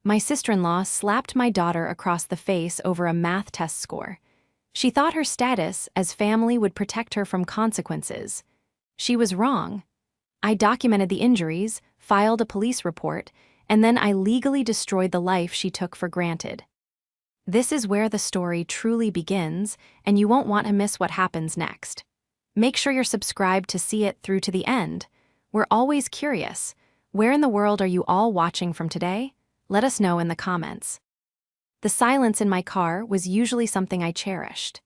My sister-in-law slapped my daughter across the face over a math test score. She thought her status as family would protect her from consequences. She was wrong. I documented the injuries, filed a police report, and then I legally destroyed the life she took for granted. This is where the story truly begins, and you won't want to miss what happens next. Make sure you're subscribed to see it through to the end. We're always curious. Where in the world are you all watching from today? Let us know in the comments. The silence in my car was usually something I cherished.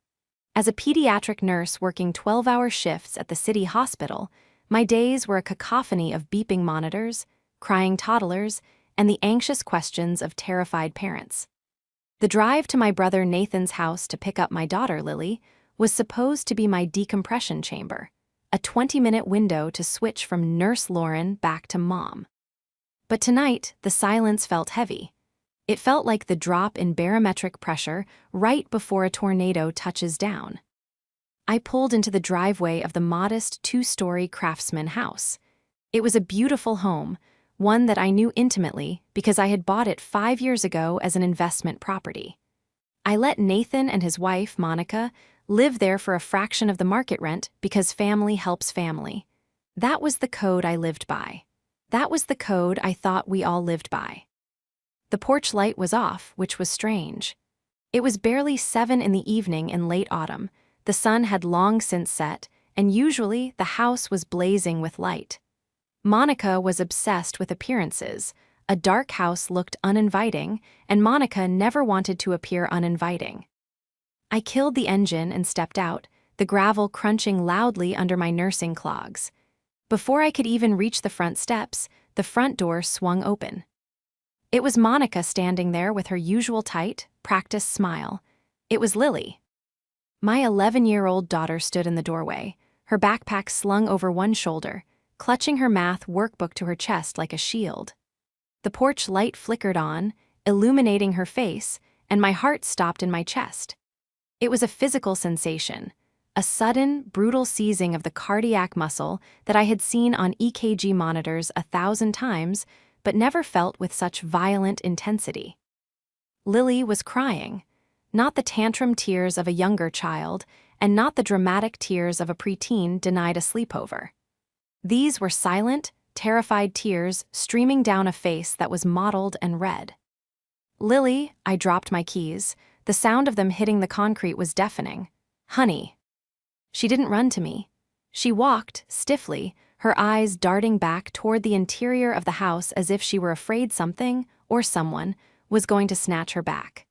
As a pediatric nurse working 12-hour shifts at the city hospital, my days were a cacophony of beeping monitors, crying toddlers, and the anxious questions of terrified parents. The drive to my brother Nathan's house to pick up my daughter Lily was supposed to be my decompression chamber, a 20-minute window to switch from Nurse Lauren back to Mom. But tonight, the silence felt heavy. It felt like the drop in barometric pressure right before a tornado touches down. I pulled into the driveway of the modest 2-story craftsman house. It was a beautiful home, one that I knew intimately because I had bought it 5 years ago as an investment property. I let Nathan and his wife, Monica, live there for a fraction of the market rent because family helps family. That was the code I lived by. That was the code I thought we all lived by. The porch light was off, which was strange. It was barely 7 in the evening in late autumn. The sun had long since set, and usually the house was blazing with light. Monica was obsessed with appearances. A dark house looked uninviting, and Monica never wanted to appear uninviting. I killed the engine and stepped out, the gravel crunching loudly under my nursing clogs. Before I could even reach the front steps, the front door swung open. It was Monica standing there with her usual tight, practiced smile. It was Lily. My 11-year-old daughter stood in the doorway, her backpack slung over one shoulder, clutching her math workbook to her chest like a shield. The porch light flickered on, illuminating her face, and my heart stopped in my chest. It was a physical sensation, a sudden, brutal seizing of the cardiac muscle that I had seen on EKG monitors 1,000 times, but never felt with such violent intensity. Lily was crying, not the tantrum tears of a younger child, and not the dramatic tears of a preteen denied a sleepover. These were silent, terrified tears streaming down a face that was mottled and red. Lily, I dropped my keys. The sound of them hitting the concrete was deafening. Honey. She didn't run to me. She walked, stiffly, her eyes darting back toward the interior of the house as if she were afraid something, or someone, was going to snatch her back.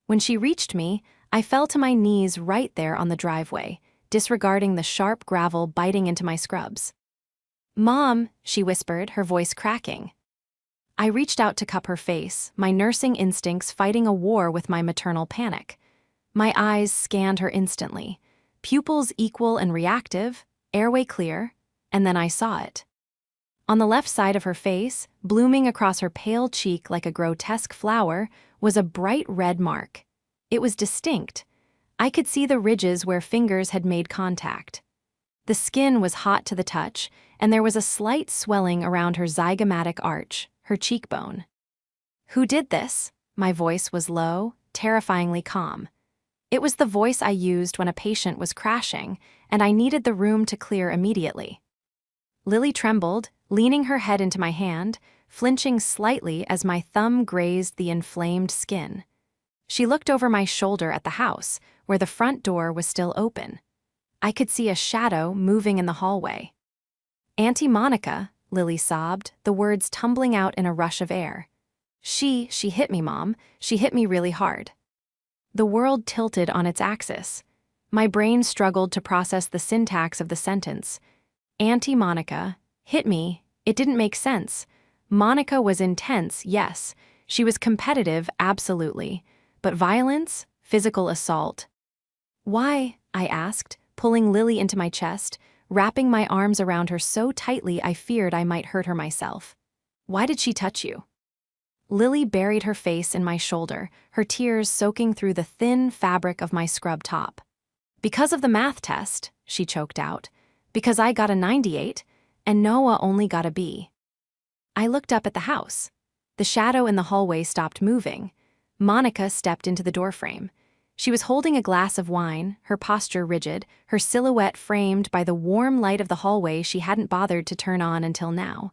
When she reached me, I fell to my knees right there on the driveway, disregarding the sharp gravel biting into my scrubs. Mom, she whispered, her voice cracking. I reached out to cup her face, my nursing instincts fighting a war with my maternal panic. My eyes scanned her instantly, pupils equal and reactive, airway clear, and then I saw it. On the left side of her face, blooming across her pale cheek like a grotesque flower, was a bright red mark. It was distinct. I could see the ridges where fingers had made contact. The skin was hot to the touch, and there was a slight swelling around her zygomatic arch, her cheekbone. Who did this? My voice was low, terrifyingly calm. It was the voice I used when a patient was crashing, and I needed the room to clear immediately. Lily trembled, leaning her head into my hand, flinching slightly as my thumb grazed the inflamed skin. She looked over my shoulder at the house, where the front door was still open. I could see a shadow moving in the hallway. Auntie Monica, Lily sobbed, the words tumbling out in a rush of air. She hit me, Mom. She hit me really hard. The world tilted on its axis. My brain struggled to process the syntax of the sentence. Auntie Monica hit me. It didn't make sense. Monica was intense, yes. She was competitive, absolutely. But violence? Physical assault. Why? I asked, pulling Lily into my chest, wrapping my arms around her so tightly I feared I might hurt her myself. Why did she touch you? Lily buried her face in my shoulder, her tears soaking through the thin fabric of my scrub top. Because of the math test, she choked out. Because I got a 98, and Noah only got a B. I looked up at the house. The shadow in the hallway stopped moving. Monica stepped into the doorframe. She was holding a glass of wine, her posture rigid, her silhouette framed by the warm light of the hallway she hadn't bothered to turn on until now.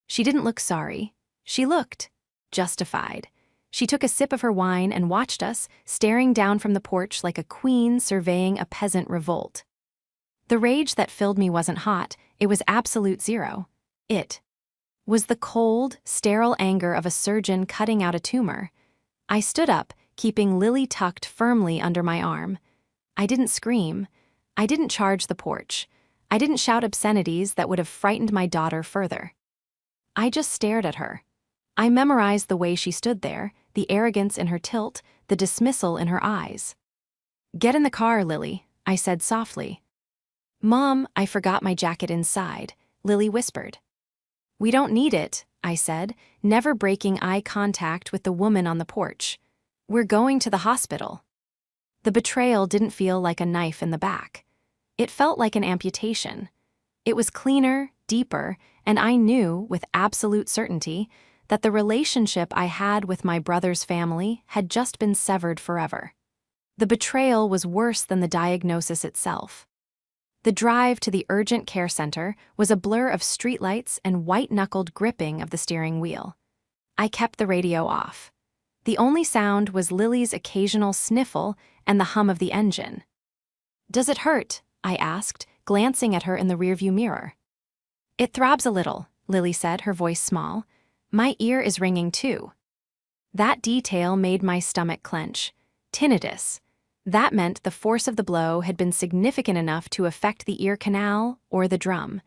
She didn't look sorry. She looked justified. She took a sip of her wine and watched us, staring down from the porch like a queen surveying a peasant revolt. The rage that filled me wasn't hot, it was absolute zero. It was the cold, sterile anger of a surgeon cutting out a tumor. I stood up, keeping Lily tucked firmly under my arm. I didn't scream. I didn't charge the porch. I didn't shout obscenities that would have frightened my daughter further. I just stared at her. I memorized the way she stood there, the arrogance in her tilt, the dismissal in her eyes. "Get in the car, Lily," I said softly. "Mom, I forgot my jacket inside," Lily whispered. "We don't need it," I said, never breaking eye contact with the woman on the porch. "We're going to the hospital." The betrayal didn't feel like a knife in the back. It felt like an amputation. It was cleaner, deeper, and I knew, with absolute certainty, that the relationship I had with my brother's family had just been severed forever. The betrayal was worse than the diagnosis itself. The drive to the urgent care center was a blur of streetlights and white-knuckled gripping of the steering wheel. I kept the radio off. The only sound was Lily's occasional sniffle and the hum of the engine. "Does it hurt?" I asked, glancing at her in the rearview mirror. "It throbs a little," Lily said, her voice small. "My ear is ringing too." That detail made my stomach clench. Tinnitus. That meant the force of the blow had been significant enough to affect the ear canal or the drum.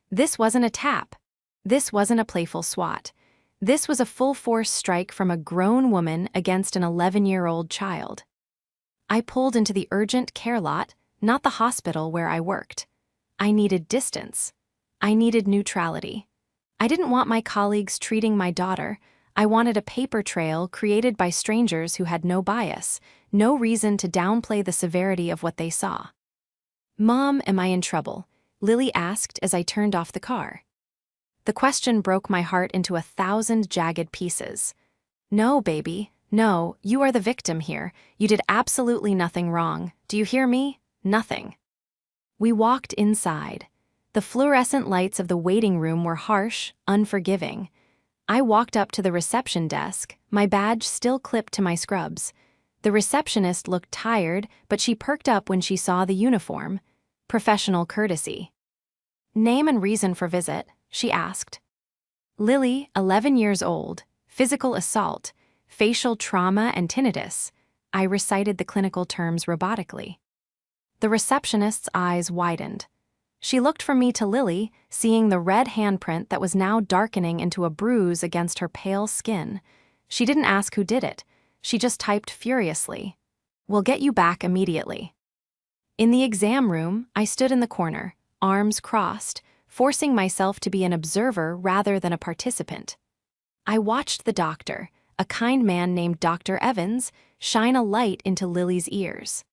This wasn't a tap. This wasn't a playful swat. This was a full-force strike from a grown woman against an 11-year-old child. I pulled into the urgent care lot, not the hospital where I worked. I needed distance. I needed neutrality. I didn't want my colleagues treating my daughter. I wanted a paper trail created by strangers who had no bias, no reason to downplay the severity of what they saw. "Mom, am I in trouble?" Lily asked as I turned off the car. The question broke my heart into 1,000 jagged pieces. "No, baby, no, you are the victim here. You did absolutely nothing wrong. Do you hear me? Nothing." We walked inside. The fluorescent lights of the waiting room were harsh, unforgiving. I walked up to the reception desk, my badge still clipped to my scrubs. The receptionist looked tired, but she perked up when she saw the uniform. Professional courtesy. "Name and reason for visit," she asked. "Lily, 11 years old, physical assault, facial trauma and tinnitus." I recited the clinical terms robotically. The receptionist's eyes widened. She looked from me to Lily, seeing the red handprint that was now darkening into a bruise against her pale skin. She didn't ask who did it. She just typed furiously, "We'll get you back immediately." In the exam room, I stood in the corner, arms crossed, forcing myself to be an observer rather than a participant. I watched the doctor, a kind man named Dr. Evans, shine a light into Lily's ears.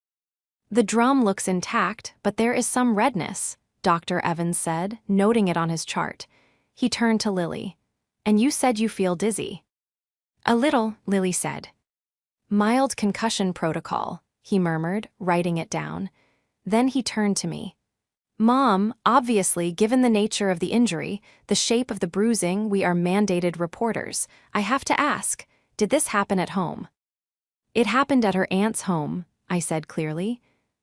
"The drum looks intact, but there is some redness," Dr. Evans said, noting it on his chart. He turned to Lily. "And you said you feel dizzy." "A little," Lily said. "Mild concussion protocol," he murmured, writing it down. Then he turned to me. "Mom, obviously, given the nature of the injury, the shape of the bruising, we are mandated reporters. I have to ask, did this happen at home?" "It happened at her aunt's home," I said clearly.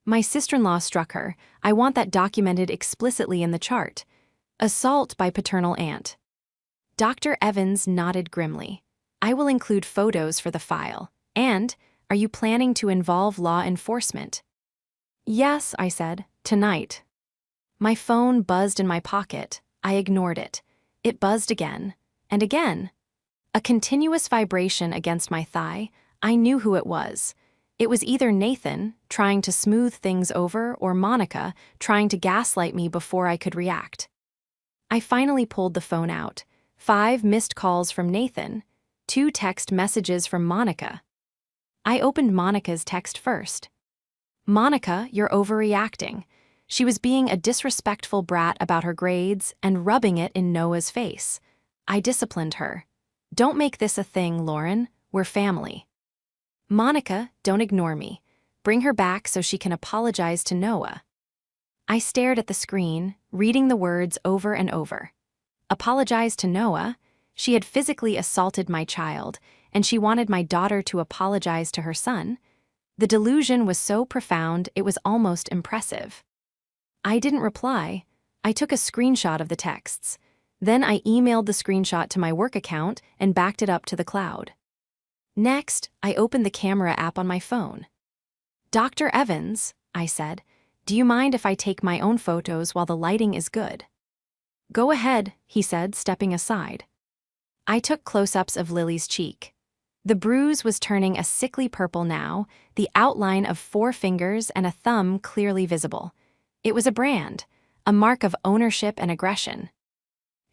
"My sister-in-law struck her. I want that documented explicitly in the chart. Assault by paternal aunt." Dr. Evans nodded grimly. "I will include photos for the file. And, are you planning to involve law enforcement?" "Yes," I said, "tonight." My phone buzzed in my pocket. I ignored it. It buzzed again, and again. A continuous vibration against my thigh. I knew who it was. It was either Nathan, trying to smooth things over, or Monica, trying to gaslight me before I could react. I finally pulled the phone out. 5 missed calls from Nathan, 2 text messages from Monica. I opened Monica's text first. "Monica, you're overreacting." She was being a disrespectful brat about her grades and rubbing it in Noah's face. I disciplined her. Don't make this a thing, Lauren. We're family. Monica, don't ignore me. Bring her back so she can apologize to Noah. I stared at the screen, reading the words over and over. Apologize to Noah? She had physically assaulted my child, and she wanted my daughter to apologize to her son. The delusion was so profound it was almost impressive. I didn't reply. I took a screenshot of the texts. Then I emailed the screenshot to my work account and backed it up to the cloud. Next, I opened the camera app on my phone. Dr. Evans, I said, do you mind if I take my own photos while the lighting is good? Go ahead, he said, stepping aside. I took close-ups of Lily's cheek. The bruise was turning a sickly purple now, the outline of 4 fingers and a thumb clearly visible. It was a brand, a mark of ownership and aggression.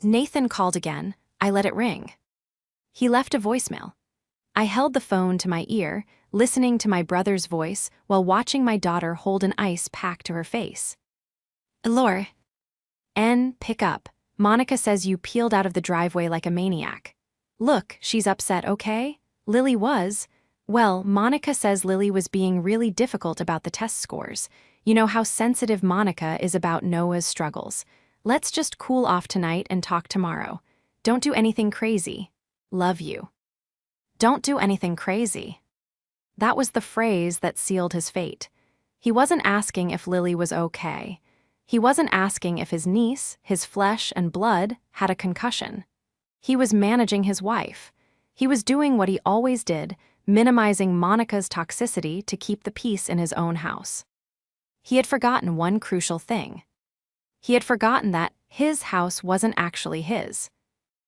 Nathan called again. I let it ring. He left a voicemail. I held the phone to my ear, listening to my brother's voice while watching my daughter hold an ice pack to her face. Elor. Pick up. Monica says you peeled out of the driveway like a maniac. Look, she's upset, okay? Lily was. Well, Monica says Lily was being really difficult about the test scores. You know how sensitive Monica is about Noah's struggles. Let's just cool off tonight and talk tomorrow. Don't do anything crazy. Love you. Don't do anything crazy. That was the phrase that sealed his fate. He wasn't asking if Lily was okay. He wasn't asking if his niece, his flesh and blood, had a concussion. He was managing his wife. He was doing what he always did, minimizing Monica's toxicity to keep the peace in his own house. He had forgotten one crucial thing. He had forgotten that his house wasn't actually his.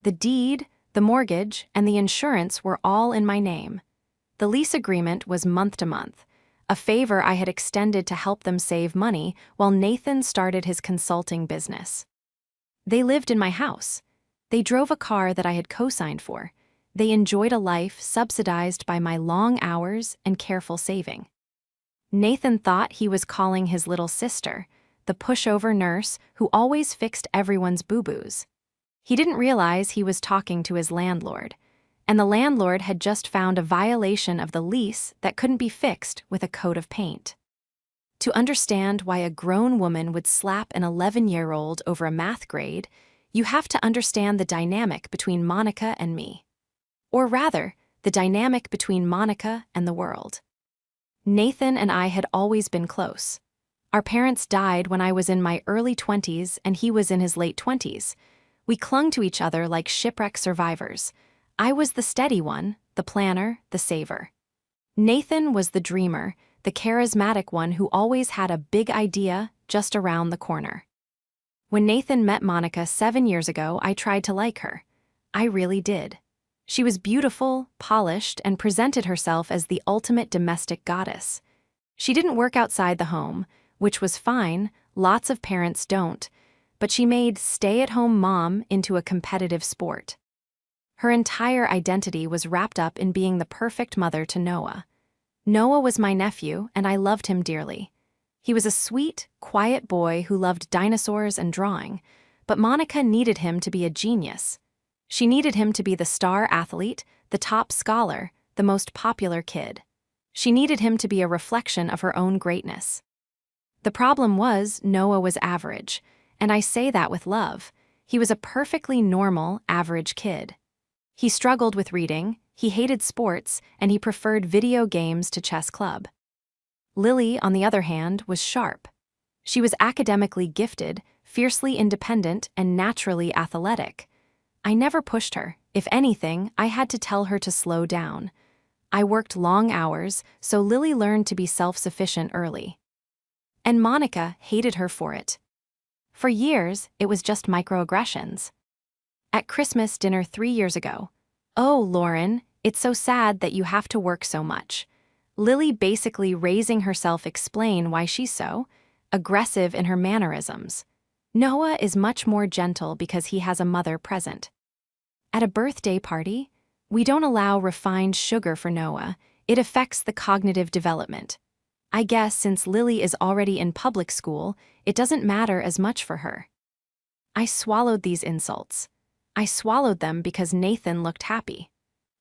The deed, the mortgage, and the insurance were all in my name. The lease agreement was month to month, a favor I had extended to help them save money while Nathan started his consulting business. They lived in my house. They drove a car that I had co-signed for. They enjoyed a life subsidized by my long hours and careful saving. Nathan thought he was calling his little sister, the pushover nurse who always fixed everyone's boo-boos. He didn't realize he was talking to his landlord, and the landlord had just found a violation of the lease that couldn't be fixed with a coat of paint. To understand why a grown woman would slap an 11-year-old over a math grade, you have to understand the dynamic between Monica and me. Or rather, the dynamic between Monica and the world. Nathan and I had always been close. Our parents died when I was in my early 20s and he was in his late 20s. We clung to each other like shipwreck survivors. I was the steady one, the planner, the saver. Nathan was the dreamer, the charismatic one who always had a big idea just around the corner. When Nathan met Monica 7 years ago, I tried to like her. I really did. She was beautiful, polished, and presented herself as the ultimate domestic goddess. She didn't work outside the home, which was fine, lots of parents don't, but she made stay-at-home mom into a competitive sport. Her entire identity was wrapped up in being the perfect mother to Noah. Noah was my nephew, and I loved him dearly. He was a sweet, quiet boy who loved dinosaurs and drawing, but Monica needed him to be a genius. She needed him to be the star athlete, the top scholar, the most popular kid. She needed him to be a reflection of her own greatness. The problem was Noah was average, and I say that with love. He was a perfectly normal, average kid. He struggled with reading, he hated sports, and he preferred video games to chess club. Lily, on the other hand, was sharp. She was academically gifted, fiercely independent, and naturally athletic. I never pushed her. If anything, I had to tell her to slow down. I worked long hours, so Lily learned to be self-sufficient early. And Monica hated her for it. For years, it was just microaggressions. At Christmas dinner 3 years ago, "Oh, Lauren, it's so sad that you have to work so much." Lily basically raising herself explain why she's so aggressive in her mannerisms. Noah is much more gentle because he has a mother present. At a birthday party, we don't allow refined sugar for Noah. It affects the cognitive development. I guess since Lily is already in public school, it doesn't matter as much for her. I swallowed these insults. I swallowed them because Nathan looked happy.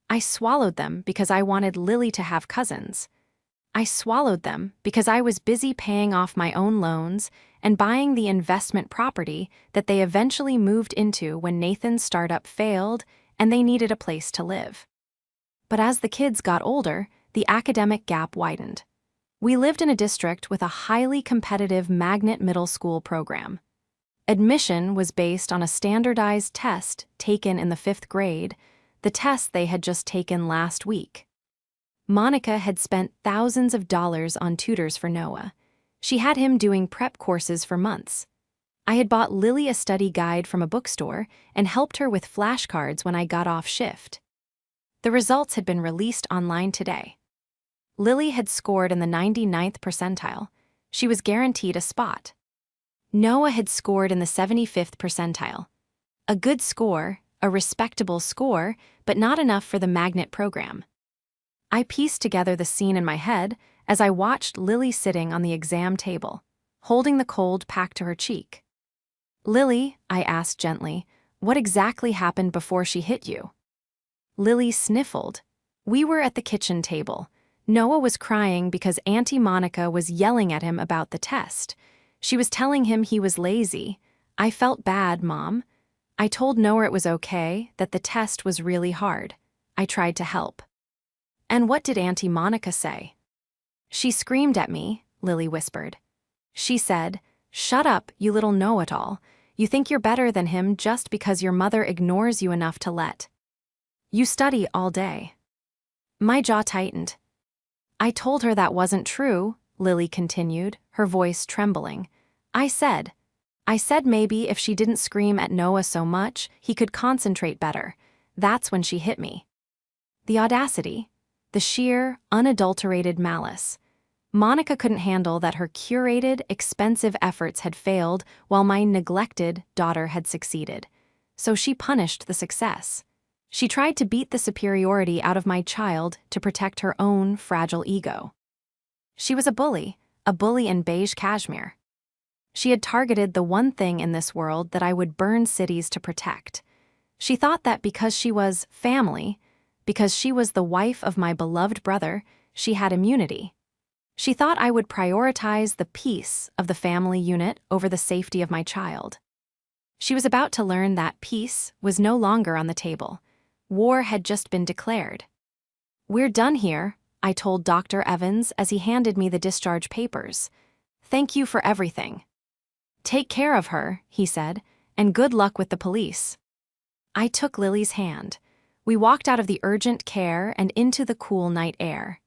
I swallowed them because I wanted Lily to have cousins. I swallowed them because I was busy paying off my own loans and buying the investment property that they eventually moved into when Nathan's startup failed and they needed a place to live. But as the kids got older, the academic gap widened. We lived in a district with a highly competitive magnet middle school program. Admission was based on a standardized test taken in the 5th grade, the test they had just taken last week. Monica had spent thousands of dollars on tutors for Noah. She had him doing prep courses for months. I had bought Lily a study guide from a bookstore and helped her with flashcards when I got off shift. The results had been released online today. Lily had scored in the 99th percentile. She was guaranteed a spot. Noah had scored in the 75th percentile. A good score, a respectable score, but not enough for the magnet program. I pieced together the scene in my head as I watched Lily sitting on the exam table, holding the cold pack to her cheek. "Lily," I asked gently, "what exactly happened before she hit you?" Lily sniffled. We were at the kitchen table. Noah was crying because Auntie Monica was yelling at him about the test. She was telling him he was lazy. I felt bad, Mom. I told Noah it was okay, that the test was really hard. I tried to help. "And what did Auntie Monica say?" "She screamed at me," Lily whispered. "She said, 'Shut up, you little know-it-all. You think you're better than him just because your mother ignores you enough to let you study all day.'" My jaw tightened. "I told her that wasn't true," Lily continued, her voice trembling. I said maybe if she didn't scream at Noah so much, he could concentrate better. That's when she hit me." The audacity, the sheer, unadulterated malice. Monica couldn't handle that her curated, expensive efforts had failed while my neglected daughter had succeeded. So she punished the success. She tried to beat the superiority out of my child to protect her own fragile ego. She was a bully in beige cashmere. She had targeted the one thing in this world that I would burn cities to protect. She thought that because she was family, because she was the wife of my beloved brother, she had immunity. She thought I would prioritize the peace of the family unit over the safety of my child. She was about to learn that peace was no longer on the table. War had just been declared. "We're done here," I told Dr. Evans as he handed me the discharge papers. "Thank you for everything." "Take care of her," he said, "and good luck with the police." I took Lily's hand. We walked out of the urgent care and into the cool night air.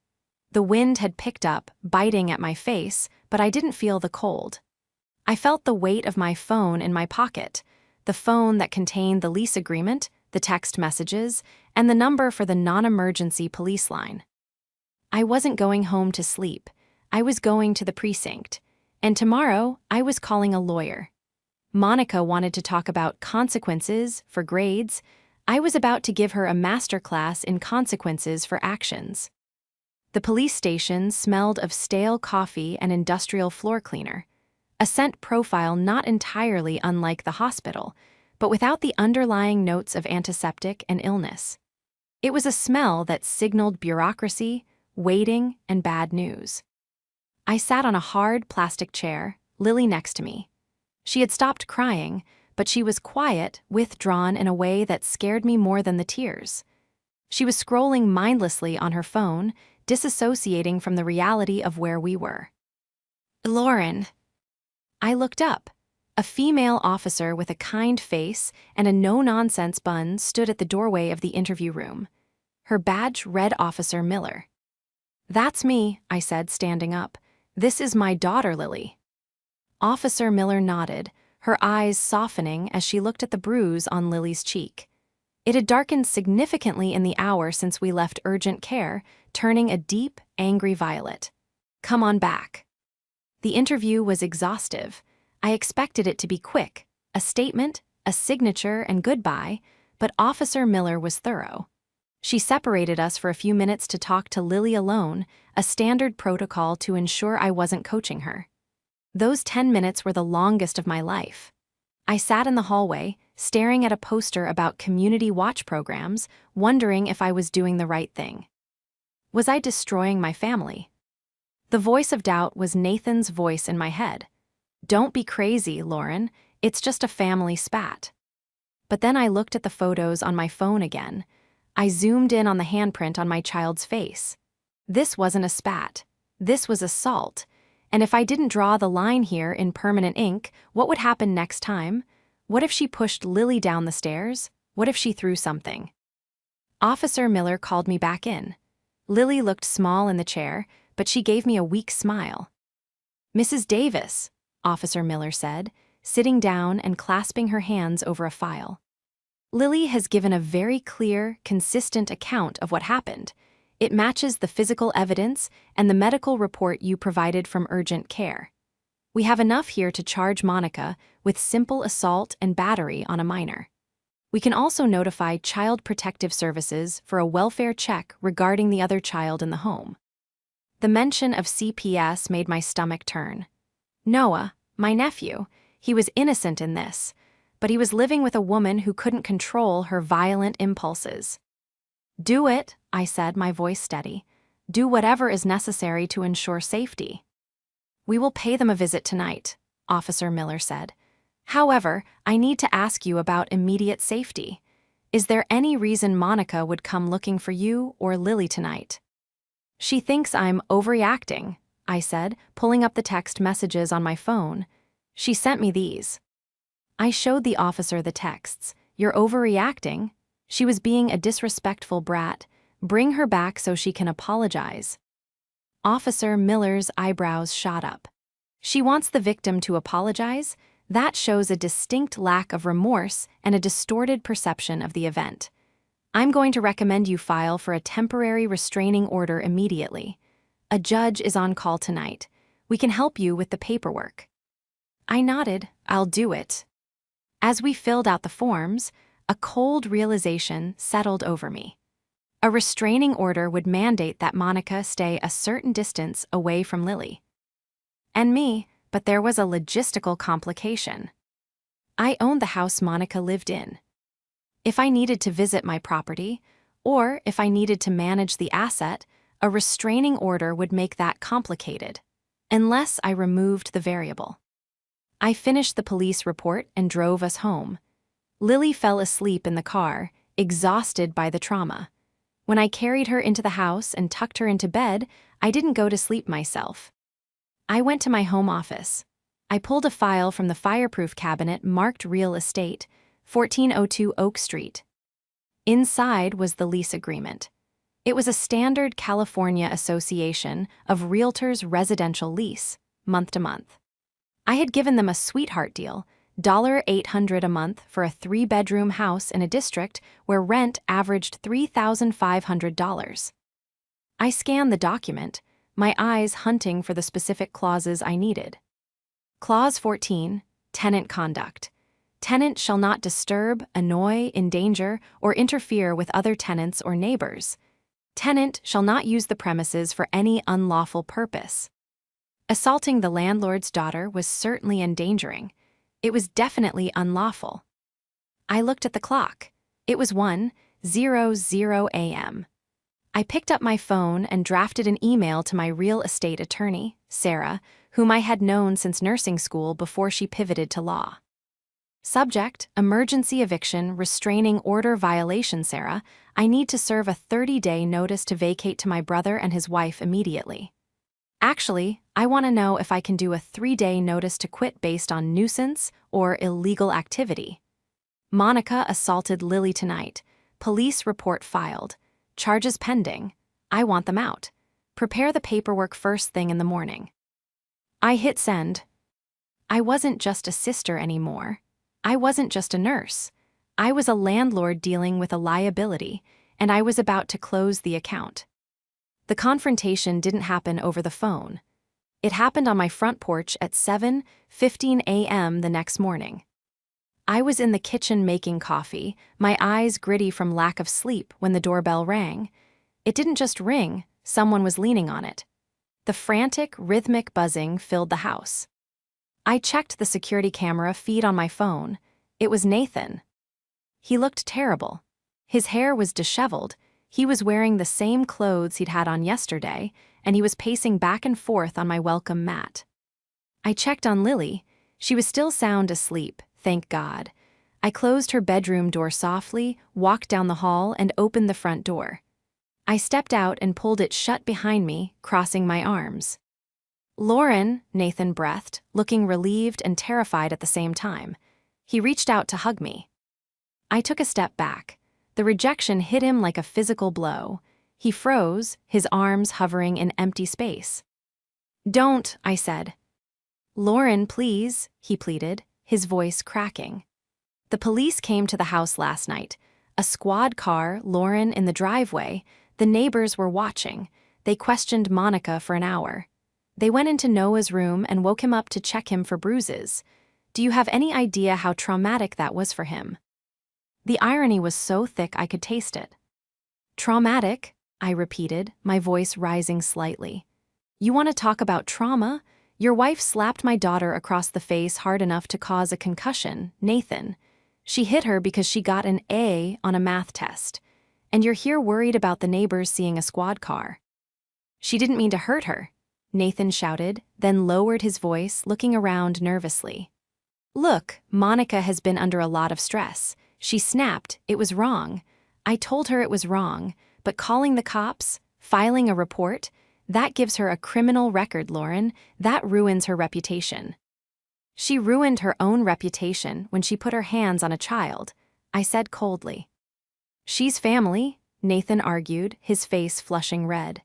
The wind had picked up, biting at my face, but I didn't feel the cold. I felt the weight of my phone in my pocket, the phone that contained the lease agreement, the text messages, and the number for the non-emergency police line. I wasn't going home to sleep. I was going to the precinct. And tomorrow, I was calling a lawyer. Monica wanted to talk about consequences for grades. I was about to give her a masterclass in consequences for actions. The police station smelled of stale coffee and industrial floor cleaner, a scent profile not entirely unlike the hospital, but without the underlying notes of antiseptic and illness. It was a smell that signaled bureaucracy, waiting, and bad news. I sat on a hard plastic chair, Lily next to me. She had stopped crying, but she was quiet, withdrawn in a way that scared me more than the tears. She was scrolling mindlessly on her phone, disassociating from the reality of where we were. "Lauren." I looked up. A female officer with a kind face and a no-nonsense bun stood at the doorway of the interview room. Her badge read Officer Miller. "That's me," I said, standing up. "This is my daughter, Lily." Officer Miller nodded, her eyes softening as she looked at the bruise on Lily's cheek. It had darkened significantly in the hour since we left urgent care, turning a deep, angry violet. "Come on back." The interview was exhaustive. I expected it to be quick, a statement, a signature, and goodbye, but Officer Miller was thorough. She separated us for a few minutes to talk to Lily alone, a standard protocol to ensure I wasn't coaching her. Those 10 minutes were the longest of my life. I sat in the hallway, staring at a poster about community watch programs, wondering if I was doing the right thing. Was I destroying my family? The voice of doubt was Nathan's voice in my head. Don't be crazy, Lauren. It's just a family spat. But then I looked at the photos on my phone again. I zoomed in on the handprint on my child's face. This wasn't a spat. This was assault. And if I didn't draw the line here in permanent ink, what would happen next time? What if she pushed Lily down the stairs? What if she threw something? Officer Miller called me back in. Lily looked small in the chair, but she gave me a weak smile. "Mrs. Davis," Officer Miller said, sitting down and clasping her hands over a file. "Lily has given a very clear, consistent account of what happened. It matches the physical evidence and the medical report you provided from urgent care. We have enough here to charge Monica with simple assault and battery on a minor. We can also notify Child Protective Services for a welfare check regarding the other child in the home." The mention of CPS made my stomach turn. Noah, my nephew, he was innocent in this, but he was living with a woman who couldn't control her violent impulses. "Do it," I said, my voice steady. "Do whatever is necessary to ensure safety." "We will pay them a visit tonight," Officer Miller said. "However, I need to ask you about immediate safety. Is there any reason Monica would come looking for you or Lily tonight?" "She thinks I'm overreacting," I said, pulling up the text messages on my phone. "She sent me these." I showed the officer the texts. "You're overreacting?" She was being a disrespectful brat. Bring her back so she can apologize. Officer Miller's eyebrows shot up. "She wants the victim to apologize? That shows a distinct lack of remorse and a distorted perception of the event. I'm going to recommend you file for a temporary restraining order immediately. A judge is on call tonight. We can help you with the paperwork." I nodded. "I'll do it." As we filled out the forms, a cold realization settled over me. A restraining order would mandate that Monica stay a certain distance away from Lily and me, but there was a logistical complication. I owned the house Monica lived in. If I needed to visit my property, or if I needed to manage the asset, a restraining order would make that complicated, unless I removed the variable. I finished the police report and drove us home. Lily fell asleep in the car, exhausted by the trauma. When I carried her into the house and tucked her into bed, I didn't go to sleep myself. I went to my home office. I pulled a file from the fireproof cabinet marked Real Estate, 1402 Oak Street. Inside was the lease agreement. It was a standard California Association of Realtors residential lease, month to month. I had given them a sweetheart deal, $800 a month for a 3-bedroom house in a district where rent averaged $3,500. I scanned the document, my eyes hunting for the specific clauses I needed. Clause 14, Tenant Conduct. Tenant shall not disturb, annoy, endanger, or interfere with other tenants or neighbors. Tenant shall not use the premises for any unlawful purpose. Assaulting the landlord's daughter was certainly endangering. It was definitely unlawful. I looked at the clock. It was 1:00 a.m. I picked up my phone and drafted an email to my real estate attorney, Sarah, whom I had known since nursing school before she pivoted to law. Subject: Emergency Eviction Restraining Order Violation. Sarah, I need to serve a 30-day notice to vacate to my brother and his wife immediately. Actually, I want to know if I can do a 3-day notice to quit based on nuisance or illegal activity. Monica assaulted Lily tonight. Police report filed. Charges pending. I want them out. Prepare the paperwork first thing in the morning. I hit send. I wasn't just a sister anymore. I wasn't just a nurse. I was a landlord dealing with a liability, and I was about to close the account. The confrontation didn't happen over the phone. It happened on my front porch at 7:15 a.m. the next morning. I was in the kitchen making coffee, my eyes gritty from lack of sleep when the doorbell rang. It didn't just ring, someone was leaning on it. The frantic, rhythmic buzzing filled the house. I checked the security camera feed on my phone. It was Nathan, He looked terrible. His hair was disheveled, he was wearing the same clothes he'd had on yesterday, and he was pacing back and forth on my welcome mat. I checked on Lily. She was still sound asleep, thank God. I closed her bedroom door softly, walked down the hall, and opened the front door. I stepped out and pulled it shut behind me, crossing my arms. "Lauren," Nathan breathed, looking relieved and terrified at the same time. He reached out to hug me. I took a step back. The rejection hit him like a physical blow. He froze, his arms hovering in empty space. "Don't," I said. "Lauren, please," he pleaded, his voice cracking. "The police came to the house last night. A squad car, Lauren in the driveway. The neighbors were watching. They questioned Monica for an hour. They went into Noah's room and woke him up to check him for bruises. Do you have any idea how traumatic that was for him?" The irony was so thick I could taste it. "Traumatic?" I repeated, my voice rising slightly. "You want to talk about trauma? Your wife slapped my daughter across the face hard enough to cause a concussion, Nathan. She hit her because she got an A on a math test. And you're here worried about the neighbors seeing a squad car." "She didn't mean to hurt her," Nathan shouted, then lowered his voice, looking around nervously. "Look, Monica has been under a lot of stress. She snapped. It was wrong. I told her it was wrong, but calling the cops, filing a report, that gives her a criminal record, Lauren. That ruins her reputation." "She ruined her own reputation when she put her hands on a child," I said coldly. "She's family," Nathan argued, his face flushing red.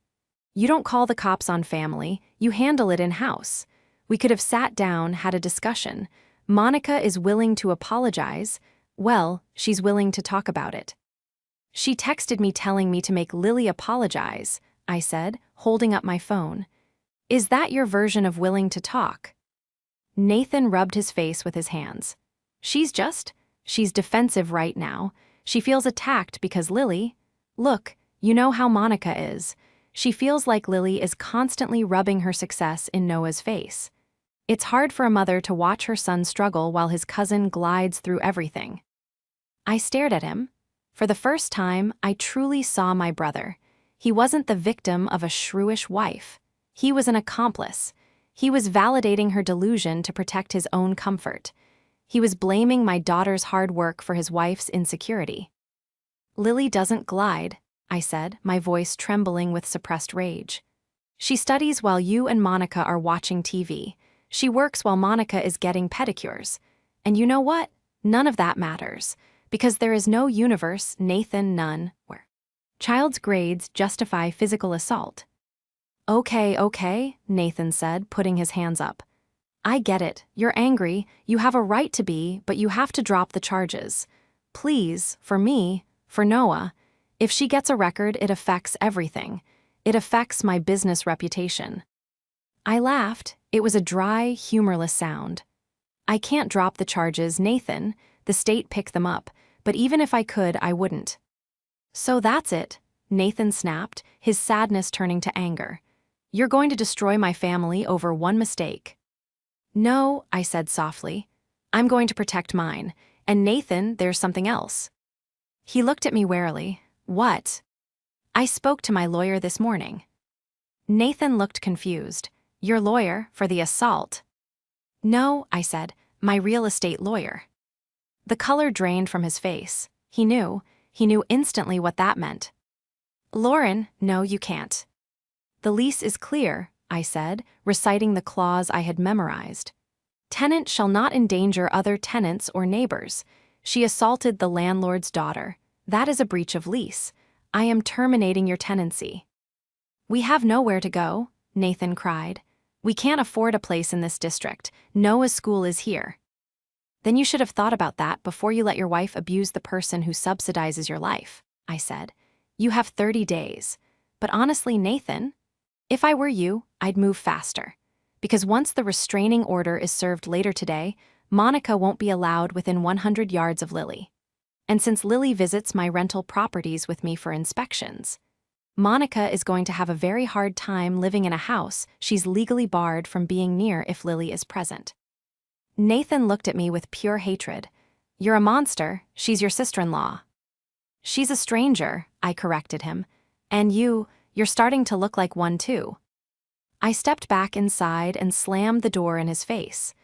"You don't call the cops on family, you handle it in-house. We could have sat down, had a discussion. Monica is willing to apologize. Well, she's willing to talk about it." "She texted me telling me to make Lily apologize," I said, holding up my phone. "Is that your version of willing to talk?" Nathan rubbed his face with his hands. She's defensive right now. She feels attacked because Lily... Look, you know how Monica is. She feels like Lily is constantly rubbing her success in Noah's face. It's hard for a mother to watch her son struggle while his cousin glides through everything." I stared at him. For the first time, I truly saw my brother. He wasn't the victim of a shrewish wife. He was an accomplice. He was validating her delusion to protect his own comfort. He was blaming my daughter's hard work for his wife's insecurity. "Lily doesn't glide," I said, my voice trembling with suppressed rage. "She studies while you and Monica are watching TV. She works while Monica is getting pedicures. And you know what? None of that matters. Because there is no universe, Nathan, none, where child's grades justify physical assault." Okay, Nathan said, putting his hands up. "I get it. You're angry. You have a right to be, but you have to drop the charges. Please, for me, for Noah. If she gets a record, it affects everything. It affects my business reputation." I laughed. It was a dry, humorless sound. "I can't drop the charges, Nathan. The state picked them up, but even if I could, I wouldn't." "So that's it," Nathan snapped, his sadness turning to anger. "You're going to destroy my family over one mistake." "No," I said softly. "I'm going to protect mine. And Nathan, there's something else." He looked at me warily. "What?" "I spoke to my lawyer this morning." Nathan looked confused. "Your lawyer for the assault?" "No," I said, "my real estate lawyer." The color drained from his face. He knew instantly what that meant. "Lauren, no, you can't." "The lease is clear," I said, reciting the clause I had memorized. "Tenant shall not endanger other tenants or neighbors. She assaulted the landlord's daughter. That is a breach of lease. I am terminating your tenancy." "We have nowhere to go," Nathan cried. "We can't afford a place in this district. Noah's school is here." "Then you should have thought about that before you let your wife abuse the person who subsidizes your life," I said. "You have 30 days. But honestly, Nathan, if I were you, I'd move faster. Because once the restraining order is served later today, Monica won't be allowed within 100 yards of Lily. And since Lily visits my rental properties with me for inspections, Monica is going to have a very hard time living in a house she's legally barred from being near if Lily is present." Nathan looked at me with pure hatred. You're a monster, she's your sister-in-law. She's a stranger, I corrected him. And you're starting to look like one too. I stepped back inside and slammed the door in his face.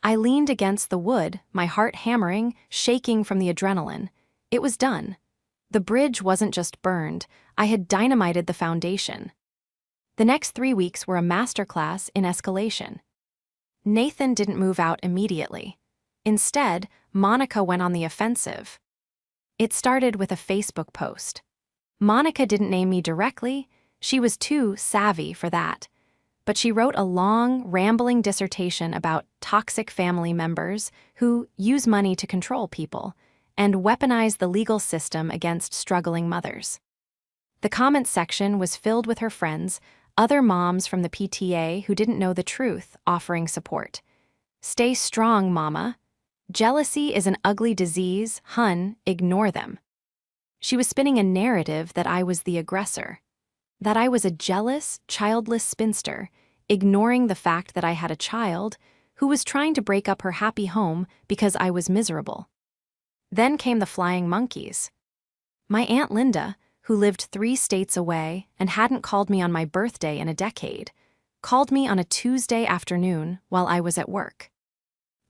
I leaned against the wood, my heart hammering, shaking from the adrenaline. It was done. The bridge wasn't just burned, I had dynamited the foundation. The next 3 weeks were a masterclass in escalation. Nathan didn't move out immediately. Instead, Monica went on the offensive. It started with a Facebook post. Monica didn't name me directly, she was too savvy for that. But she wrote a long, rambling dissertation about toxic family members who use money to control people and weaponize the legal system against struggling mothers. The comments section was filled with her friends, other moms from the PTA who didn't know the truth, offering support. Stay strong, mama. Jealousy is an ugly disease, hun, ignore them. She was spinning a narrative that I was the aggressor, that I was a jealous, childless spinster, ignoring the fact that I had a child who was trying to break up her happy home because I was miserable. Then came the flying monkeys. My Aunt Linda, who lived 3 states away and hadn't called me on my birthday in a decade, called me on a Tuesday afternoon while I was at work.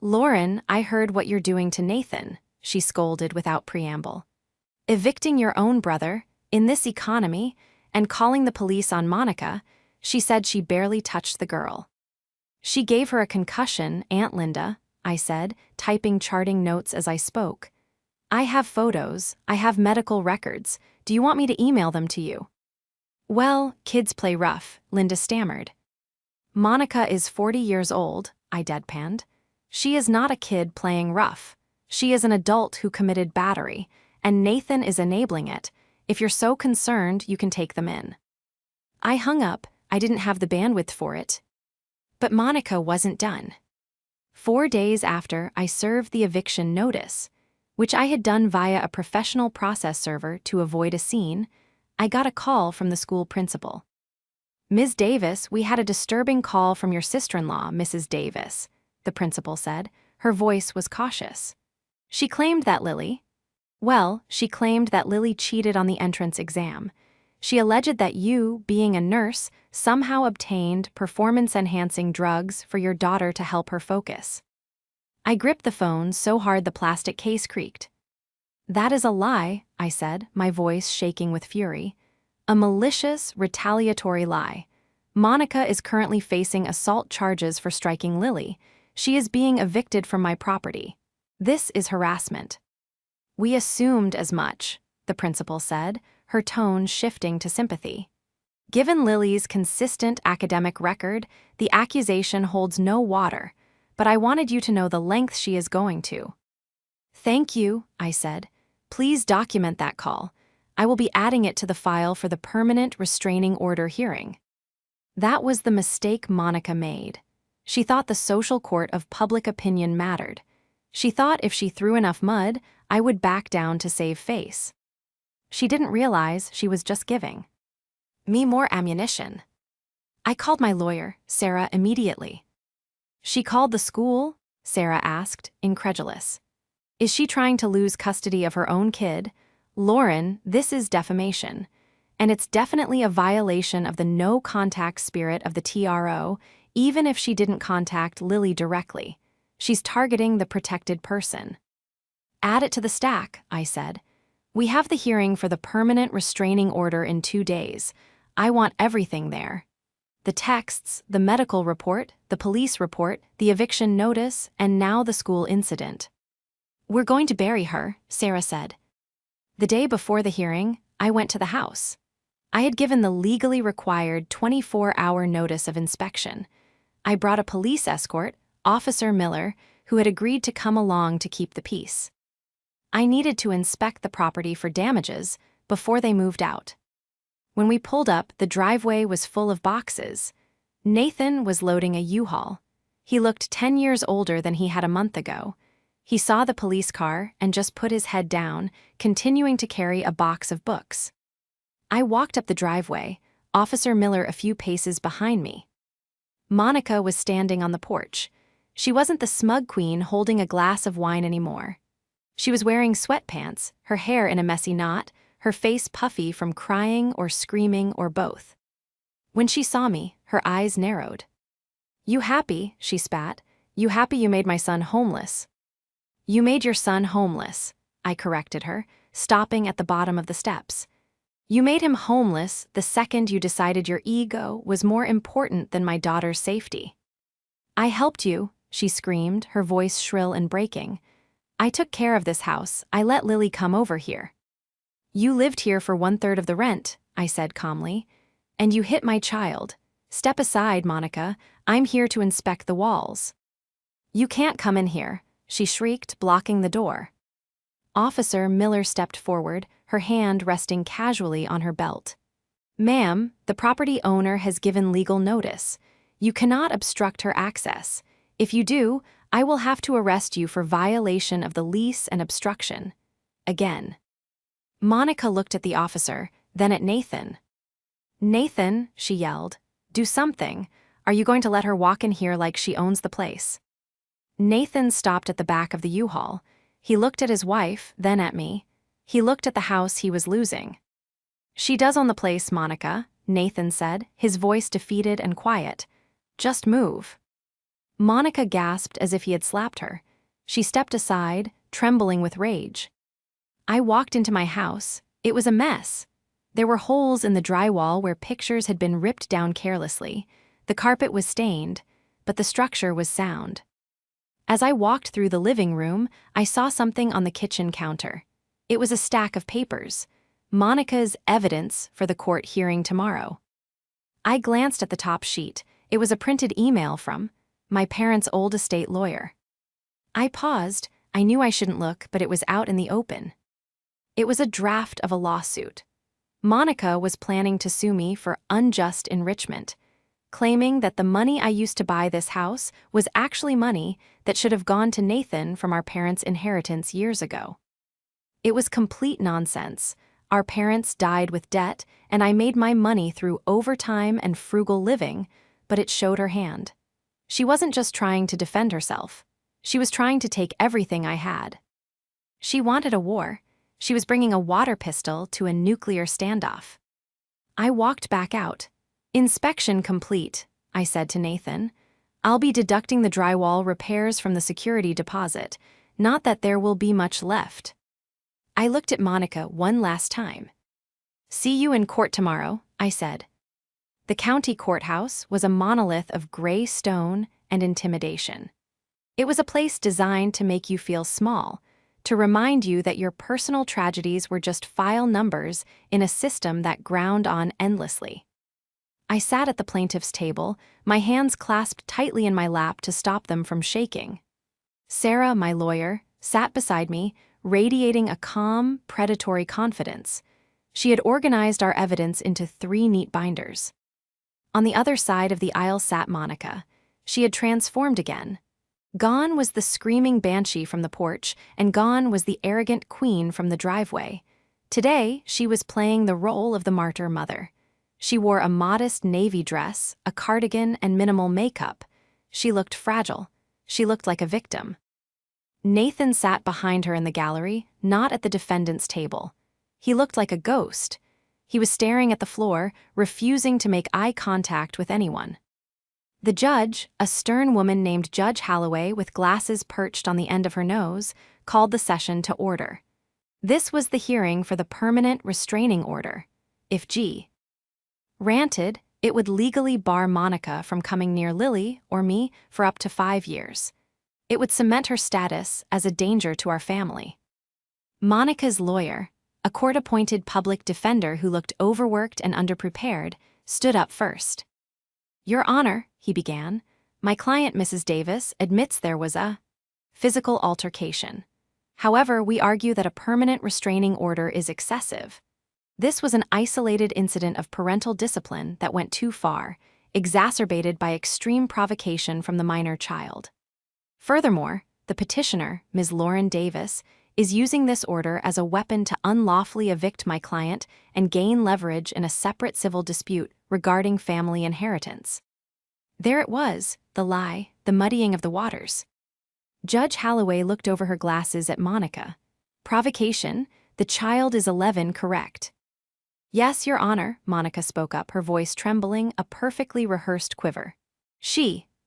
Lauren, I heard what you're doing to Nathan, she scolded without preamble. Evicting your own brother, in this economy, and calling the police on Monica, she said she barely touched the girl. She gave her a concussion, Aunt Linda, I said, typing charting notes as I spoke. I have photos, I have medical records. Do you want me to email them to you? Well, kids play rough, Linda stammered. Monica is 40 years old, I deadpanned. She is not a kid playing rough. She is an adult who committed battery, and Nathan is enabling it. If you're so concerned, you can take them in. I hung up, I didn't have the bandwidth for it. But Monica wasn't done. 4 days after I served the eviction notice, which I had done via a professional process server to avoid a scene, I got a call from the school principal. Ms. Davis, we had a disturbing call from your sister-in-law, Mrs. Davis, the principal said. Her voice was cautious. She claimed that Lily cheated on the entrance exam. She alleged that you, being a nurse, somehow obtained performance-enhancing drugs for your daughter to help her focus. I gripped the phone so hard the plastic case creaked. That is a lie, I said, my voice shaking with fury. A malicious, retaliatory lie. Monica is currently facing assault charges for striking Lily. She is being evicted from my property. This is harassment. We assumed as much, the principal said, her tone shifting to sympathy. Given Lily's consistent academic record, the accusation holds no water, but I wanted you to know the length she is going to. Thank you, I said. Please document that call. I will be adding it to the file for the permanent restraining order hearing. That was the mistake Monica made. She thought the social court of public opinion mattered. She thought if she threw enough mud, I would back down to save face. She didn't realize she was just giving me more ammunition. I called my lawyer, Sarah, immediately. She called the school? Sarah asked, incredulous. Is she trying to lose custody of her own kid? Lauren, this is defamation. And it's definitely a violation of the no-contact spirit of the TRO, even if she didn't contact Lily directly. She's targeting the protected person. Add it to the stack, I said. We have the hearing for the permanent restraining order in 2 days. I want everything there. The texts, the medical report, the police report, the eviction notice, and now the school incident. We're going to bury her, Sarah said. The day before the hearing, I went to the house. I had given the legally required 24-hour notice of inspection. I brought a police escort, Officer Miller, who had agreed to come along to keep the peace. I needed to inspect the property for damages before they moved out. When we pulled up, the driveway was full of boxes. Nathan was loading a U-Haul. He looked 10 years older than he had a month ago. He saw the police car and just put his head down, continuing to carry a box of books. I walked up the driveway, Officer Miller a few paces behind me. Monica was standing on the porch. She wasn't the smug queen holding a glass of wine anymore. She was wearing sweatpants, her hair in a messy knot, her face puffy from crying or screaming or both. When she saw me, her eyes narrowed. "You happy?" she spat. "You happy you made my son homeless?" "You made your son homeless," I corrected her, stopping at the bottom of the steps. "You made him homeless the second you decided your ego was more important than my daughter's safety." "I helped you," she screamed, her voice shrill and breaking. "I took care of this house. I let Lily come over here." "You lived here for 1/3 of the rent," I said calmly. "And you hit my child. Step aside, Monica. I'm here to inspect the walls." "You can't come in here," she shrieked, blocking the door. Officer Miller stepped forward, her hand resting casually on her belt. "Ma'am, the property owner has given legal notice. You cannot obstruct her access. If you do, I will have to arrest you for violation of the lease and obstruction. Again." Monica looked at the officer, then at Nathan. "Nathan," she yelled, "do something. Are you going to let her walk in here like she owns the place?" Nathan stopped at the back of the U-Haul. He looked at his wife, then at me. He looked at the house he was losing. "She does own the place, Monica," Nathan said, his voice defeated and quiet. "Just move." Monica gasped as if he had slapped her. She stepped aside, trembling with rage. I walked into my house. It was a mess. There were holes in the drywall where pictures had been ripped down carelessly. The carpet was stained, but the structure was sound. As I walked through the living room, I saw something on the kitchen counter. It was a stack of papers. Monica's evidence for the court hearing tomorrow. I glanced at the top sheet. It was a printed email from my parents' old estate lawyer. I paused. I knew I shouldn't look, but it was out in the open. It was a draft of a lawsuit. Monica was planning to sue me for unjust enrichment, claiming that the money I used to buy this house was actually money that should have gone to Nathan from our parents' inheritance years ago. It was complete nonsense. Our parents died with debt, and I made my money through overtime and frugal living, but it showed her hand. She wasn't just trying to defend herself. She was trying to take everything I had. She wanted a war. She was bringing a water pistol to a nuclear standoff. I walked back out. "Inspection complete," I said to Nathan. "I'll be deducting the drywall repairs from the security deposit, not that there will be much left." I looked at Monica one last time. "See you in court tomorrow," I said. The county courthouse was a monolith of gray stone and intimidation. It was a place designed to make you feel small, to remind you that your personal tragedies were just file numbers in a system that ground on endlessly. I sat at the plaintiff's table, my hands clasped tightly in my lap to stop them from shaking. Sarah, my lawyer, sat beside me, radiating a calm, predatory confidence. She had organized our evidence into 3 neat binders. On the other side of the aisle sat Monica. She had transformed again. Gone was the screaming banshee from the porch, and gone was the arrogant queen from the driveway. Today, she was playing the role of the martyr mother. She wore a modest navy dress, a cardigan, and minimal makeup. She looked fragile. She looked like a victim. Nathan sat behind her in the gallery, not at the defendant's table. He looked like a ghost. He was staring at the floor, refusing to make eye contact with anyone. The judge, a stern woman named Judge Holloway with glasses perched on the end of her nose, called the session to order. This was the hearing for the permanent restraining order. If G. granted, it would legally bar Monica from coming near Lily or me for up to 5 years. It would cement her status as a danger to our family. Monica's lawyer, a court-appointed public defender who looked overworked and underprepared, stood up first. "Your Honor," he began, "my client, Mrs. Davis, admits there was a physical altercation. However, we argue that a permanent restraining order is excessive. This was an isolated incident of parental discipline that went too far, exacerbated by extreme provocation from the minor child. Furthermore, the petitioner, Ms. Lauren Davis, is using this order as a weapon to unlawfully evict my client and gain leverage in a separate civil dispute regarding family inheritance." There it was, the lie, the muddying of the waters. Judge Holloway looked over her glasses at Monica. Provocation, the child is 11, correct? Yes, Your Honor, Monica spoke up, her voice trembling, a perfectly rehearsed quiver.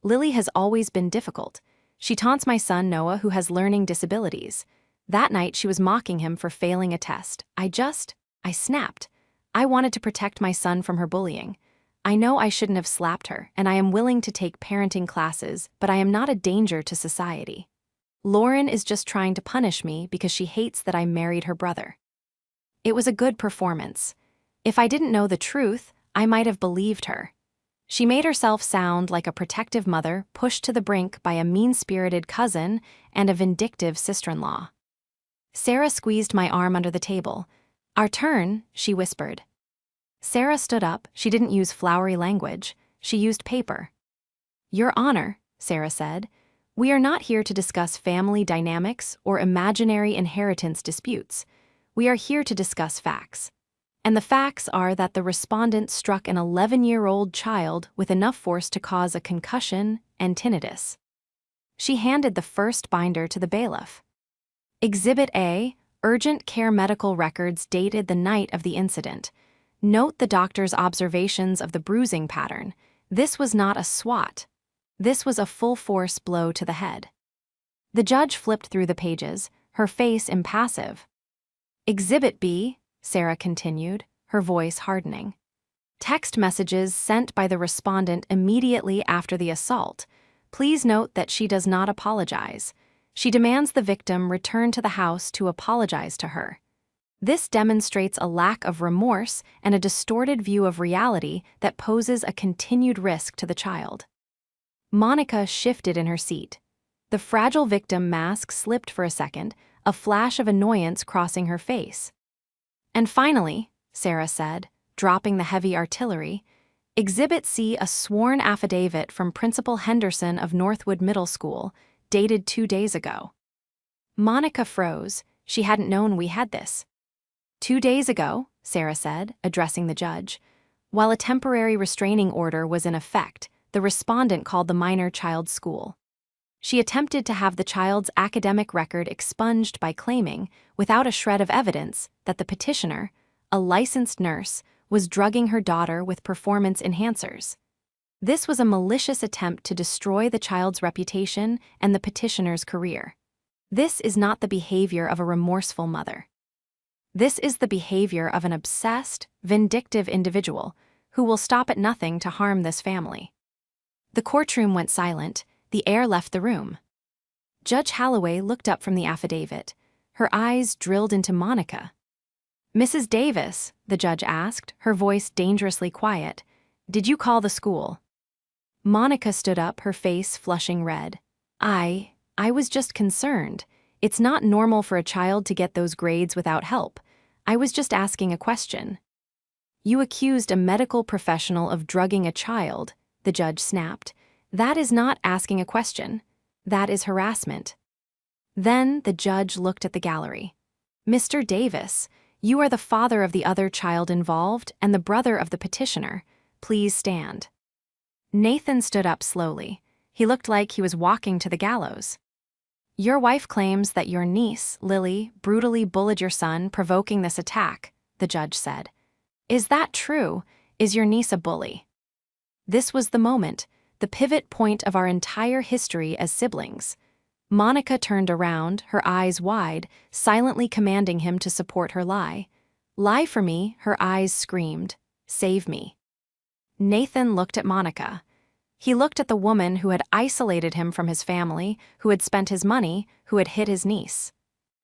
Lily has always been difficult. She taunts my son Noah, who has learning disabilities. That night she was mocking him for failing a test. I snapped. I wanted to protect my son from her bullying. I know I shouldn't have slapped her, and I am willing to take parenting classes, but I am not a danger to society. Lauren is just trying to punish me because she hates that I married her brother. It was a good performance. If I didn't know the truth, I might have believed her. She made herself sound like a protective mother pushed to the brink by a mean-spirited cousin and a vindictive sister-in-law. Sarah squeezed my arm under the table. Our turn, she whispered. Sarah stood up. She didn't use flowery language. She used paper. Your Honor, Sarah said, we are not here to discuss family dynamics or imaginary inheritance disputes. We are here to discuss facts. And the facts are that the respondent struck an 11-year-old child with enough force to cause a concussion and tinnitus. She handed the first binder to the bailiff. Exhibit A, urgent care medical records dated the night of the incident. Note the doctor's observations of the bruising pattern. This was not a swat. This was a full-force blow to the head. The judge flipped through the pages, her face impassive. Exhibit B, Sarah continued, her voice hardening. Text messages sent by the respondent immediately after the assault. Please note that she does not apologize. She demands the victim return to the house to apologize to her. This demonstrates a lack of remorse and a distorted view of reality that poses a continued risk to the child. Monica shifted in her seat. The fragile victim mask slipped for a second, a flash of annoyance crossing her face. And finally, Sarah said, dropping the heavy artillery, Exhibit C, a sworn affidavit from Principal Henderson of Northwood Middle School, dated 2 days ago. Monica froze. She hadn't known we had this. 2 days ago, Sarah said, addressing the judge, while a temporary restraining order was in effect, the respondent called the minor child's school. She attempted to have the child's academic record expunged by claiming, without a shred of evidence, that the petitioner, a licensed nurse, was drugging her daughter with performance enhancers. This was a malicious attempt to destroy the child's reputation and the petitioner's career. This is not the behavior of a remorseful mother. This is the behavior of an obsessed, vindictive individual who will stop at nothing to harm this family. The courtroom went silent. The air left the room. Judge Holloway looked up from the affidavit. Her eyes drilled into Monica. Mrs. Davis, the judge asked, her voice dangerously quiet, did you call the school? Monica stood up, her face flushing red. I was just concerned. It's not normal for a child to get those grades without help. I was just asking a question. You accused a medical professional of drugging a child, the judge snapped. That is not asking a question. That is harassment. Then the judge looked at the gallery. Mr. Davis, you are the father of the other child involved and the brother of the petitioner. Please stand. Nathan stood up slowly. He looked like he was walking to the gallows. Your wife claims that your niece, Lily, brutally bullied your son, provoking this attack, the judge said. Is that true? Is your niece a bully? This was the moment, the pivot point of our entire history as siblings. Monica turned around, her eyes wide, silently commanding him to support her lie. Lie for me, her eyes screamed. Save me. Nathan looked at Monica. He looked at the woman who had isolated him from his family, who had spent his money, who had hit his niece.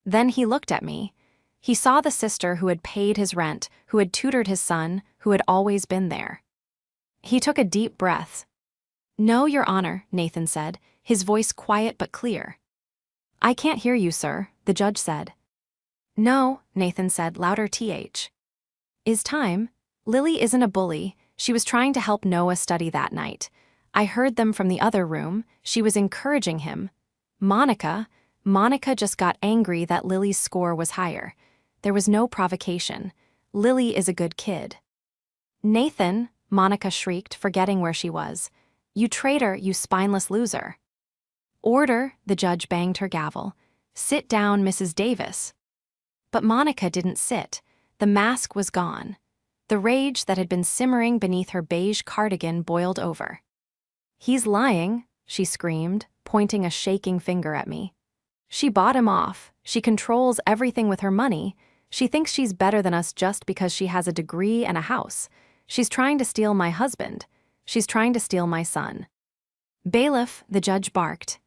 Then he looked at me. He saw the sister who had paid his rent, who had tutored his son, who had always been there. He took a deep breath. No, Your Honor, Nathan said, his voice quiet but clear. I can't hear you, sir, the judge said. No, Nathan said, louder th. Is time. Lily isn't a bully. She was trying to help Noah study that night. I heard them from the other room. She was encouraging him. Monica just got angry that Lily's score was higher. There was no provocation. Lily is a good kid. Nathan, Monica shrieked, forgetting where she was. You traitor, you spineless loser. Order, the judge banged her gavel. Sit down, Mrs. Davis. But Monica didn't sit. The mask was gone. The rage that had been simmering beneath her beige cardigan boiled over. "He's lying," she screamed, pointing a shaking finger at me. "She bought him off. She controls everything with her money. She thinks she's better than us just because she has a degree and a house. She's trying to steal my husband. She's trying to steal my son." "Bailiff," the judge barked.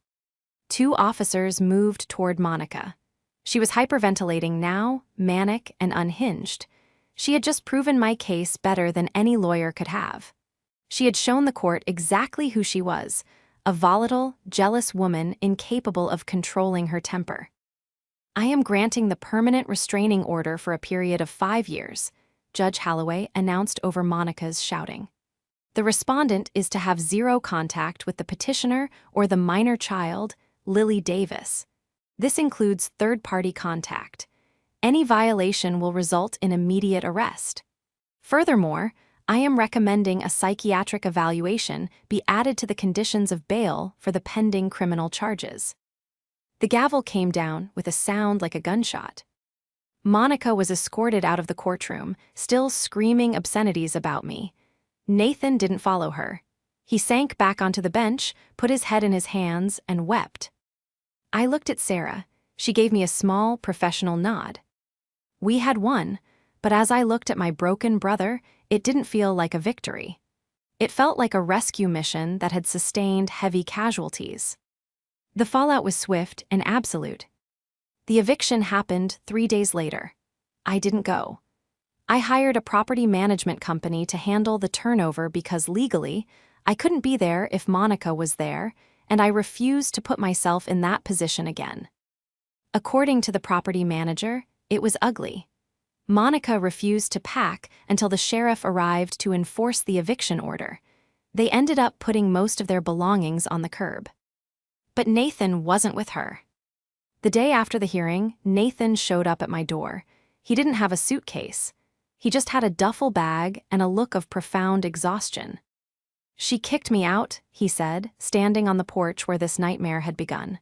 2 officers moved toward Monica. She was hyperventilating now, manic and unhinged. She had just proven my case better than any lawyer could have. She had shown the court exactly who she was, a volatile, jealous woman incapable of controlling her temper. "I am granting the permanent restraining order for a period of 5 years," Judge Holloway announced over Monica's shouting. "The respondent is to have 0 contact with the petitioner or the minor child, Lily Davis. This includes third-party contact. Any violation will result in immediate arrest. Furthermore, I am recommending a psychiatric evaluation be added to the conditions of bail for the pending criminal charges." The gavel came down with a sound like a gunshot. Monica was escorted out of the courtroom, still screaming obscenities about me. Nathan didn't follow her. He sank back onto the bench, put his head in his hands, and wept. I looked at Sarah. She gave me a small, professional nod. We had won, but as I looked at my broken brother, it didn't feel like a victory. It felt like a rescue mission that had sustained heavy casualties. The fallout was swift and absolute. The eviction happened 3 days later. I didn't go. I hired a property management company to handle the turnover because legally, I couldn't be there if Monica was there, and I refused to put myself in that position again. According to the property manager, it was ugly. Monica refused to pack until the sheriff arrived to enforce the eviction order. They ended up putting most of their belongings on the curb. But Nathan wasn't with her. The day after the hearing, Nathan showed up at my door. He didn't have a suitcase. He just had a duffel bag and a look of profound exhaustion. "She kicked me out," he said, standing on the porch where this nightmare had begun.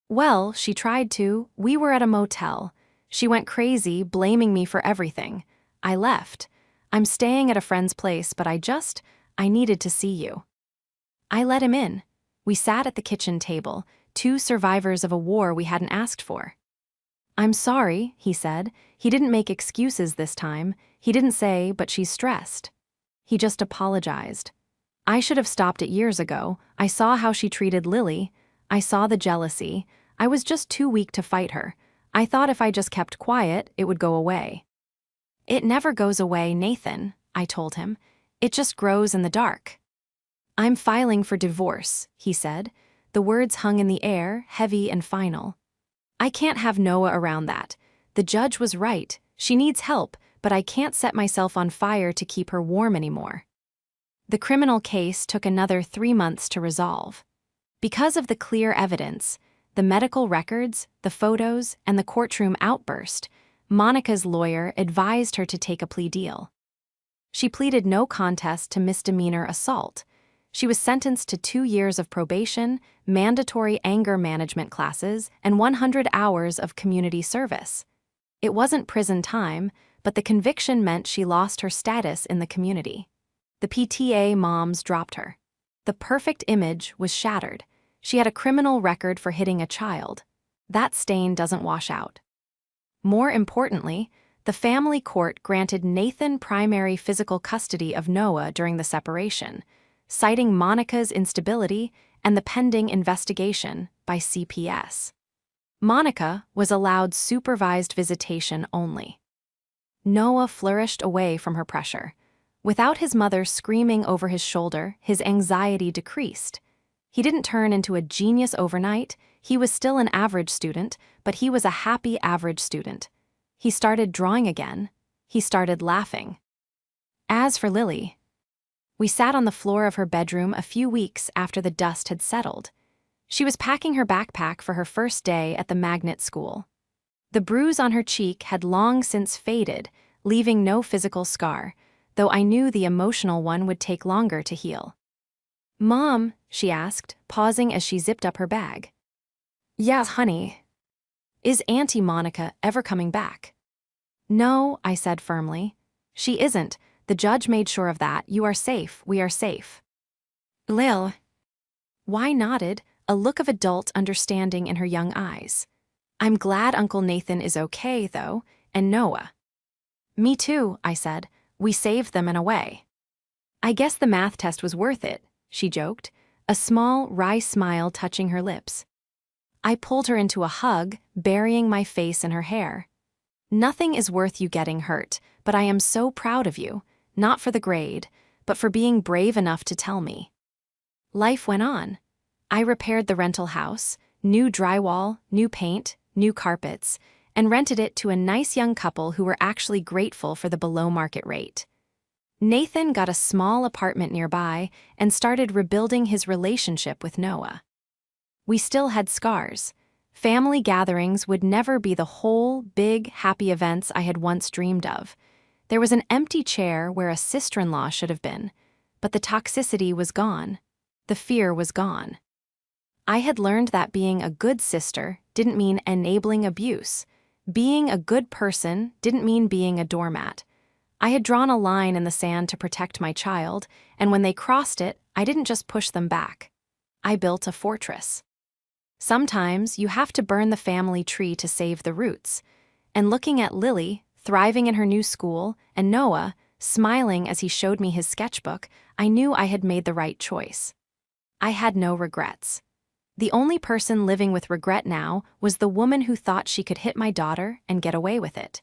"Well, she tried to. We were at a motel. She went crazy, blaming me for everything. I left. I'm staying at a friend's place, but I needed to see you." I let him in. We sat at the kitchen table, 2 survivors of a war we hadn't asked for. "I'm sorry," he said. He didn't make excuses this time. He didn't say, "But she's stressed." He just apologized. "I should have stopped it years ago. I saw how she treated Lily. I saw the jealousy. I was just too weak to fight her. I thought if I just kept quiet, it would go away." "It never goes away, Nathan," I told him. "It just grows in the dark." "I'm filing for divorce," he said. The words hung in the air, heavy and final. "I can't have Noah around that. The judge was right. She needs help, but I can't set myself on fire to keep her warm anymore." The criminal case took another 3 months to resolve. Because of the clear evidence, the medical records, the photos, and the courtroom outburst, Monica's lawyer advised her to take a plea deal. She pleaded no contest to misdemeanor assault. She was sentenced to 2 years of probation, mandatory anger management classes, and 100 hours of community service. It wasn't prison time, but the conviction meant she lost her status in the community. The PTA moms dropped her. The perfect image was shattered. She had a criminal record for hitting a child. That stain doesn't wash out. More importantly, the family court granted Nathan primary physical custody of Noah during the separation, citing Monica's instability and the pending investigation by CPS. Monica was allowed supervised visitation only. Noah flourished away from her pressure. Without his mother screaming over his shoulder, his anxiety decreased. He didn't turn into a genius overnight. He was still an average student, but he was a happy average student. He started drawing again. He started laughing. As for Lily, we sat on the floor of her bedroom a few weeks after the dust had settled. She was packing her backpack for her first day at the magnet school. The bruise on her cheek had long since faded, leaving no physical scar, though I knew the emotional one would take longer to heal. "Mom," she asked, pausing as she zipped up her bag. "Yeah, honey. Is Auntie Monica ever coming back?" No, I said firmly. She isn't. The judge made sure of that. You are safe. We are safe. Lil. Why nodded, a look of adult understanding in her young eyes. I'm glad Uncle Nathan is okay, though, and Noah. Me too, I said. We saved them in a way. I guess the math test was worth it, she joked, a small, wry smile touching her lips. I pulled her into a hug, burying my face in her hair. Nothing is worth you getting hurt, but I am so proud of you, not for the grade, but for being brave enough to tell me. Life went on. I repaired the rental house, new drywall, new paint, new carpets, and rented it to a nice young couple who were actually grateful for the below-market rate. Nathan got a small apartment nearby and started rebuilding his relationship with Noah. We still had scars. Family gatherings would never be the whole, big, happy events I had once dreamed of. There was an empty chair where a sister-in-law should have been, but the toxicity was gone. The fear was gone. I had learned that being a good sister didn't mean enabling abuse. Being a good person didn't mean being a doormat. I had drawn a line in the sand to protect my child, and when they crossed it, I didn't just push them back. I built a fortress. Sometimes you have to burn the family tree to save the roots. And looking at Lily, thriving in her new school, and Noah, smiling as he showed me his sketchbook, I knew I had made the right choice. I had no regrets. The only person living with regret now was the woman who thought she could hit my daughter and get away with it.